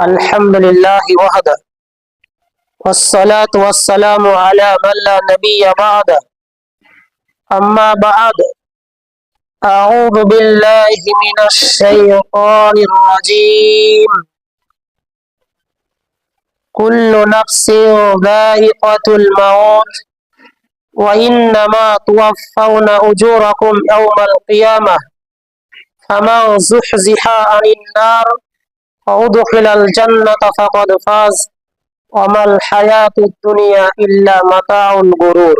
الحمد لله وحده والصلاة والسلام على من لا نبي بعده أما بعد أعوذ بالله من الشيطان الرجيم كل نفس ذائقة الموت وإنما توفون أجوركم يوم القيامة فمن زحزح عن النار وأدخل الجنة فقد فاز وما الحياة الدنيا إلا متاع الغرور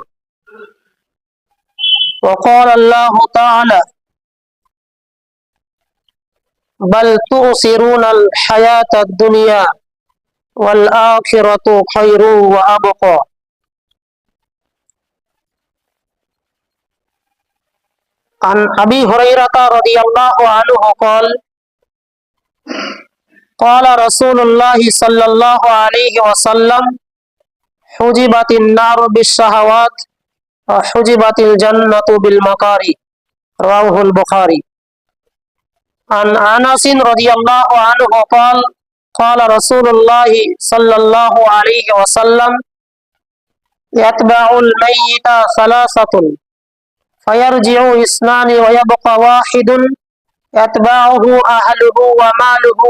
وقال الله تعالى بل تؤثرون الحياة الدنيا والآخرة خير وأبقى عن أبي هريرة رضي الله عنه قال قال رسول الله صلى الله عليه وسلم حجبت النار بالشهوات وحجبت الجنة بالمكاره رواه البخاري عن أنس رضي الله عنه قال قال رسول الله صلى الله عليه وسلم يتبع الميت ثلاثة فيرجع اثنان ويبقى واحد يتبعه أهله وماله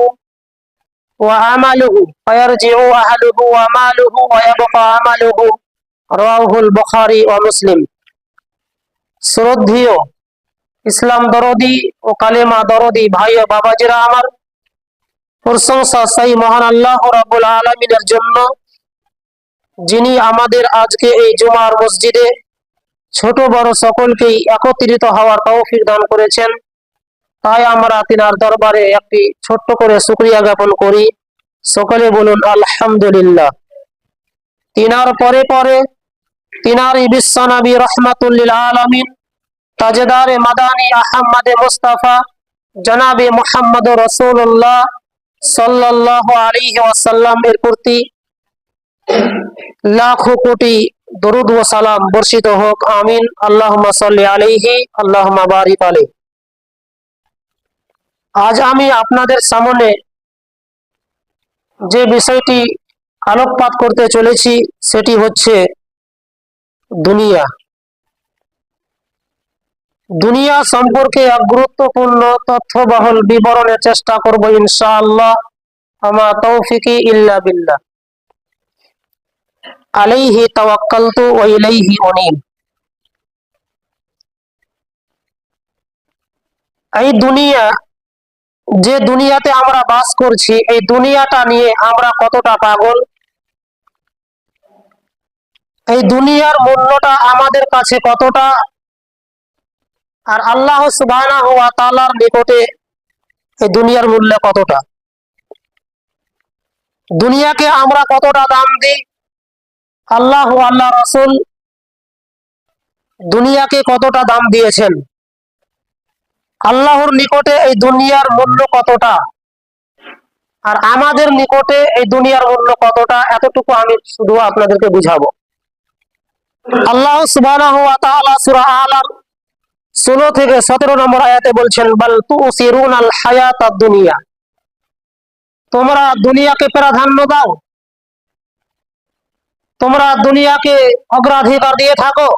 وعمله فيرجع أهله وماله ويبقى عمله رواه البخاري ومسلم শ্রদ্ধেয় ইসলাম দরদি ও কালেমা দরদি ভাই ও বাবাজিরা আমার, প্রশংসা সেই মহান আল্লাহ রাব্বুল আলামিনের জন্য যিনি আমাদের আজকে এই জুমার মসজিদে ছোট বড় সকলকেই একত্রিত হওয়ার তৌফিক দান করেছেন। তাই আমরা তিনার দরবারে একটি ছোট্ট করে শুকরিয়া জ্ঞাপন করি। সকলে বলুন আলহামদুলিল্লাহ। তিনার পরে পরে তিনার বিশ্বনবী রহমাতুল লিল আলামিন তাজদারে মাদানী আহমদে মুস্তাফা জনাবে মুহাম্মদ রাসূলুল্লাহ সাল্লাল্লাহু আলাইহি ওয়াসাল্লাম এর প্রতি লাখো কোটি দরুদ ও সালাম বর্ষিত হোক, আমিন। আল্লাহুম্মা সাল্লি আলাইহি আল্লাহুম্মা বারিক আলাইহি। আজ আমি আপনাদের সামনে যে বিষয়টি আলোকপাত করতে চলেছি সেটি হচ্ছে দুনিয়া। দুনিয়া সম্পর্কে এক গুরুত্বপূর্ণ তথ্যবহুল বিবরণের চেষ্টা করব ইনশাআল্লাহ। আমা তৌফিকি ইল্লা বিল্লাহ, আলাইহি তাওয়াক্কালতু ওয়া ইলাইহি উনীব। এই দুনিয়া, যে দুনিয়াতে আমরা বাস করছি, এই দুনিয়াটা নিয়ে আমরা কতটা পাগল, এই দুনিয়ার মূল্যটা আমাদের কাছে কতটা, আর আল্লাহ সুবহানাহু ওয়া তাআলার নিকটে এই দুনিয়ার মূল্য কতটা, দুনিয়াকে আমরা কতটা দাম দিই, আল্লাহ ও আল্লাহ রাসূল দুনিয়াকে কতটা দাম দিয়েছেন, আল্লাহর নিকটে এই দুনিয়ার মূল্য কতটা, আর আমাদের নিকটে এই দুনিয়ার মূল্য কতটা, এতটুকু আমি শুধু আপনাদেরকে বুঝাবো। আল্লাহ সুবহানাহু ওয়া তাআলা সূরা আলার 16 থেকে 17 নম্বর আয়াতে বলছেন বাল তুসিরুনাল হায়াতাদ দুনিয়া, তোমরা দুনিয়াকে প্রাধান্য দাও, তোমরা দুনিয়াকে অগ্রাধিকার দিয়ে থাকো।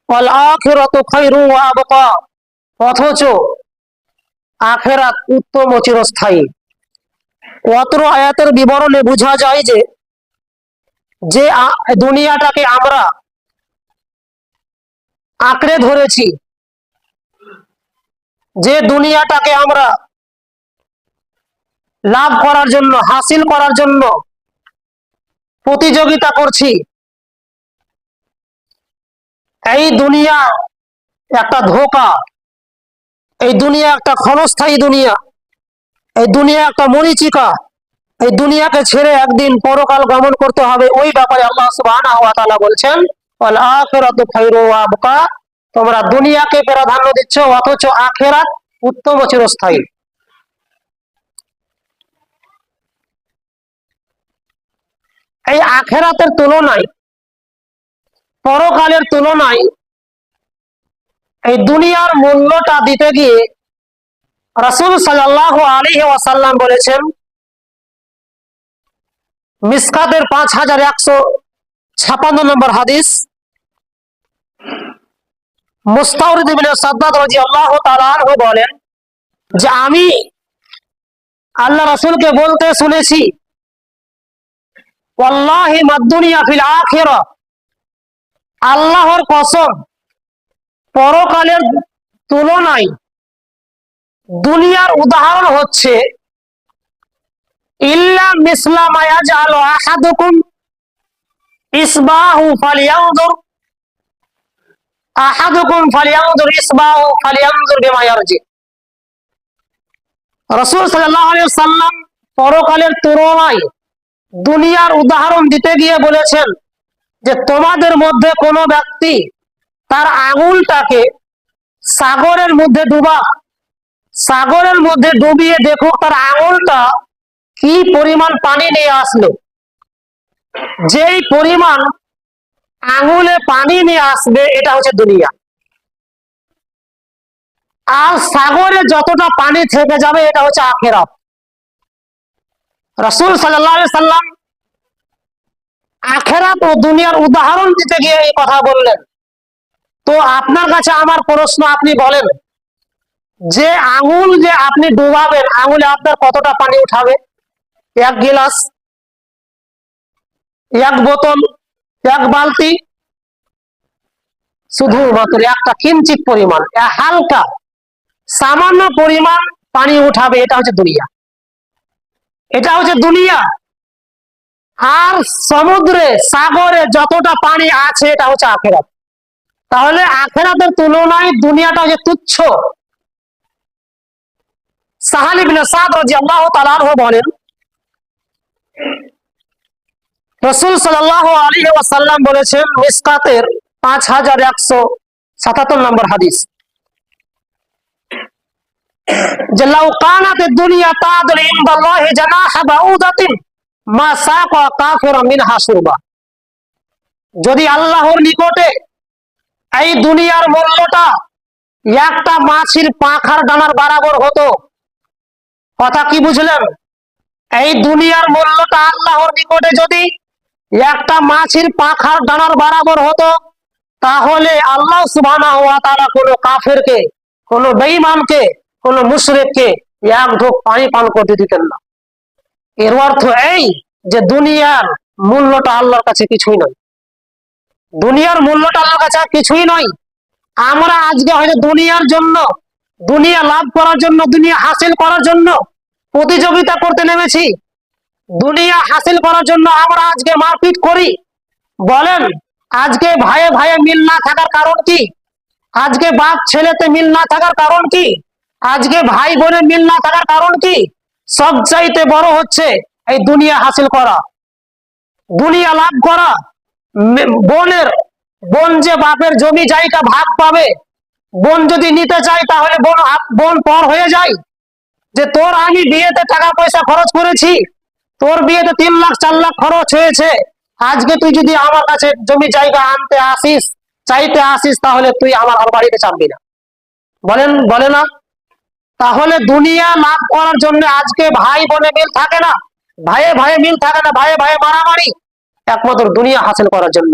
ওয়াল আখিরাতু খায়রু ওয়া আবকা, অথচ আখিরাত উত্তম ও চিরস্থায়ী। অত্র আয়াতের বিবরণে বোঝা যায় যে যে দুনিয়াটাকে আমরা আঁকড়ে ধরেছি, যে দুনিয়াটাকে আমরা লাভ করার জন্য, হাসিল করার জন্য প্রতিযোগিতা করছি, এই দুনিয়া একটা ধোঁকা, এই দুনিয়া একটা ক্ষণস্থায়ী দুনিয়া, এই দুনিয়া একটা মরীচিকা, এই দুনিয়াকে ছেড়ে একদিন পরকাল গমন করতে হবে। ওই ব্যাপারে আল্লাহ সুবহানাহু ওয়া তাআলা বলছেন ওয়াল আখিরাতু খায়রু ওয়া আবকা, তোমরা দুনিয়াকে প্রাধান্য দিচ্ছ অথচ আখিরাত উত্তম ও চিরস্থায়ী। এই আখিরাতের তুলনায়, পরকালের তুলনায় এই দুনিয়ার মূল্যটা দিতে গিয়ে রাসূল সাল্লাল্লাহু আলাইহি ওয়াসাল্লাম বলেছেন, মিসকাতের 5156 নম্বর হাদিস, মুস্তাওরিদ ইবনে সাদ্দাদ রাদিয়াল্লাহু তাআলা আনহু বলেন যে আমি আল্লাহ রাসূলকে বলতে শুনেছি, ওয়াল্লাহি মাদ-দুনিয়া ফিল আখিরাহ, আল্লাহর কসম, পরকালের তুলনায় দুনিয়ার উদাহরণ হচ্ছে ইল্লা মিসলা মা ইয়াজআলু আহাদুকুম ইসবাহু ফালিয়ানজুর ইসবাহু ফালিয়ানজুর বিমা ইয়ারজি। রাসূল সাল্লাল্লাহু আলাইহি ওয়াসাল্লাম পরকালের তুলনায় দুনিয়ার উদাহরণ দিতে গিয়ে বলেছেন যে তোমাদের মধ্যে কোনো ব্যক্তি তার আঙুলটাকে সাগরের মধ্যে ডুবিয়ে দেখুক তার আঙুলটা কি পরিমাণ পানি নিয়ে আসলো। যেই পরিমাণ আঙুলে পানি নিয়ে আসবে এটা হচ্ছে দুনিয়া, আর সাগরে যতটা পানি থেকে যাবে এটা হচ্ছে আখিরাত। রাসূল সাল্লাল্লাহু আলাইহি সাল্লাম আখিরাত ও দুনিয়ার উদাহরণ দিতে গিয়ে এই কথা বললেন। তো আপনার কাছে আমার প্রশ্ন, আপনি বলেন যে আঙুল যে আপনি ডুবাবেন, আঙুলে আপনার কতটা পানি উঠাবে? এক গিলাস, এক বোতল, এক বালতি? শুধুমাত্র একটা কিঞ্চিত পরিমাণ, হালকা সামান্য পরিমাণ পানি উঠাবে। এটা হচ্ছে দুনিয়া। আর সমুদ্রে সাগরে যতটা পানি আছে এটা হচ্ছে আখিরাত। তাহলে আখিরাতের তুলনায় দুনিয়াটা হচ্ছে তুচ্ছ। সাহাল ইবনে সাদ রাদিয়াল্লাহু তাআলা আনহু বলেন, রাসূল সাল্লাল্লাহু আলাইহি ওয়াসাল্লাম বলেছেন, মিসকাতের 5177 নম্বর হাদিস, যে লাউ কানাতিদ দুনিয়া তাদরি ইনদাল্লাহি জানাহা বাউদাতিন মা সাকা কাফিরুম মিনহা শুরবা। যদি আল্লাহর নিকটে এই দুনিয়ার মূল্যটা একটা মাছির পাখার ডানার বরাবর হতো, কথা কি বুঝলেন? এই দুনিয়ার মূল্যটা আল্লাহর নিকটে যদি একটা মাছির পাখার ডানার বরাবর হতো, তাহলে আল্লাহ সুবহানাহু ওয়া তাআলা কোনো কাফেরকে, কোনো বেঈমানকে, কোনো মুশরিককে এক ঢোক পানি পান করতে দিতেন না। এর অর্থ এই যে দুনিয়ার মূল্যটা আল্লাহর কাছে কিছুই নয়। দুনিয়ার মূল্যটা আল্লাহর কাছে কিছুই নয়। আমরা আজকে হয়তো দুনিয়ার জন্য, দুনিয়া লাভ করার জন্য, দুনিয়া হাসিল করার জন্য প্রতিযোগিতা করতে নেমেছি। দুনিয়া হাসিল করার জন্য আমরা আজকে মারপিট করি। বলেন, আজকে ভাইয়ে ভাইয়ে মিল না থাকার কারণ কি? আজকে বাপ ছেলেতে মিল না থাকার কারণ কি? আজকে ভাই বোনের মিল না থাকার কারণ কি? সবচাইতে বড় হচ্ছে এই দুনিয়া হাসিল করা, দুনিয়া লাভ করা। বোন যে বাপের জমি জায়গা ভাগ পাবে, বোন যদি নিতে চায় তাহলে বোন পর হয়ে যায়। যে তোর আমি বিয়েতে টাকা পয়সা খরচ করেছি, তোর বিয়েতে 3 লাখ 4 লাখ খরচ হয়েছে, আজকে তুই যদি আমার কাছে জমি জায়গা আনতে আসিস, চাইতে আসিস, তাহলে তুই আমার বাড়িতে চাপবি না। বলে না? তাহলে দুনিয়া লাভ করার জন্য আজকে ভাই বোনে মিল থাকে না, ভাইয়ে ভাইয়ে মিল থাকে না, ভাইয়ে ভাইয়ে মারামারি, একমাত্র দুনিয়া হাসিল করার জন্য।